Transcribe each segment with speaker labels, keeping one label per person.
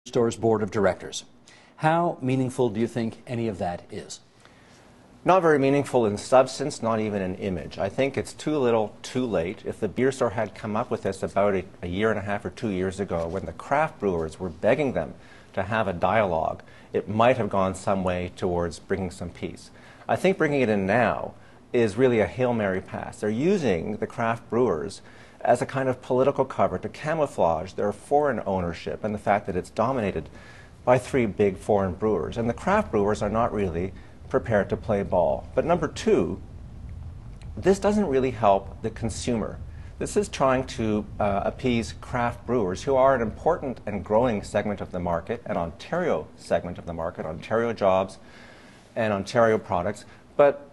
Speaker 1: store's board of directors. How meaningful do you think any of that is?
Speaker 2: Not very meaningful in substance, not even in image. I think it's too little, too late. If the beer store had come up with this about a year and a half or 2 years ago, when the craft brewers were begging them to have a dialogue, it might have gone some way towards bringing some peace. I think bringing it in now is really a Hail Mary pass. They're using the craft brewers as a kind of political cover to camouflage their foreign ownership and the fact that it's dominated by 3 big foreign brewers. And the craft brewers are not really prepared to play ball. But number 2, this doesn't really help the consumer. This is trying to appease craft brewers, who are an important and growing segment of the market, an Ontario segment of the market, Ontario jobs and Ontario products. But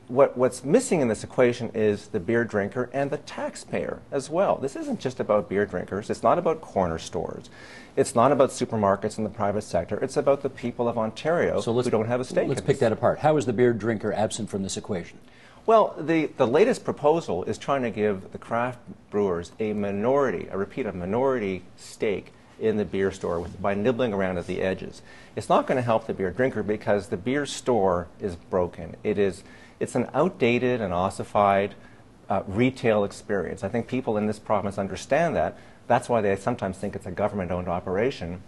Speaker 2: what's missing in this equation is the beer drinker and the taxpayer as well. This isn't just about beer drinkers. It's not about corner stores. It's not about supermarkets in the private sector. It's about the people of Ontario who don't have a stake in this.
Speaker 1: Let's pick that apart. How is the beer drinker absent from this equation?
Speaker 2: Well, the latest proposal is trying to give the craft brewers a minority, I repeat, a minority stake in the beer store by nibbling around at the edges. It's not going to help the beer drinker because the beer store is broken. It's an outdated and ossified retail experience. I think people in this province understand that. That's why they sometimes think it's a government-owned operation.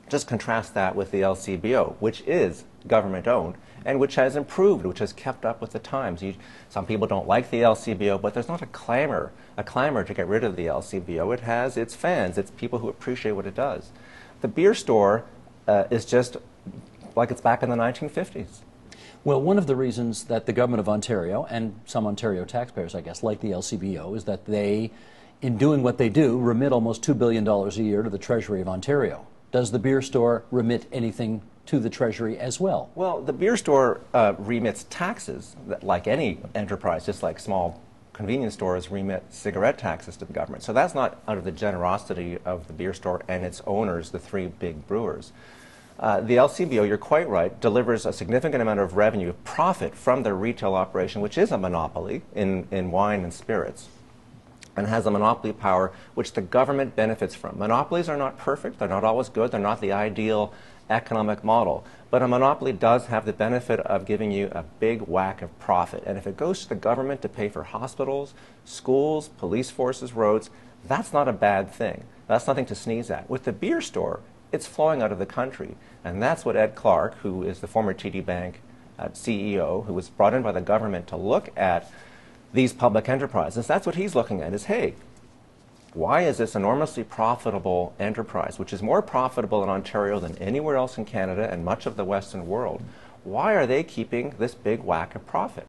Speaker 2: Just contrast that with the LCBO, which is government-owned and which has improved, which has kept up with the times. Some people don't like the LCBO, but there's not a clamor to get rid of the LCBO. It has its fans, its people who appreciate what it does. The beer store is just like it's back in the 1950s.
Speaker 1: Well, one of the reasons that the government of Ontario, and some Ontario taxpayers, I guess, like the LCBO, is that they, in doing what they do, remit almost $2 billion a year to the Treasury of Ontario. Does the beer store remit anything to the Treasury as well?
Speaker 2: Well, the beer store remits taxes, like any enterprise, just like small convenience stores remit cigarette taxes to the government. So that's not out of the generosity of the beer store and its owners, the 3 big brewers. The LCBO, you're quite right, delivers a significant amount of revenue, profit from their retail operation, which is a monopoly in wine and spirits, and has a monopoly power which the government benefits from. Monopolies are not perfect, they're not always good, they're not the ideal economic model, but a monopoly does have the benefit of giving you a big whack of profit. And if it goes to the government to pay for hospitals, schools, police forces, roads, that's not a bad thing. That's nothing to sneeze at. With the beer store, it's flowing out of the country. And that's what Ed Clark, who is the former TD Bank CEO, who was brought in by the government to look at these public enterprises, that's what he's looking at is, hey, why is this enormously profitable enterprise, which is more profitable in Ontario than anywhere else in Canada and much of the Western world, why are they keeping this big whack of profit?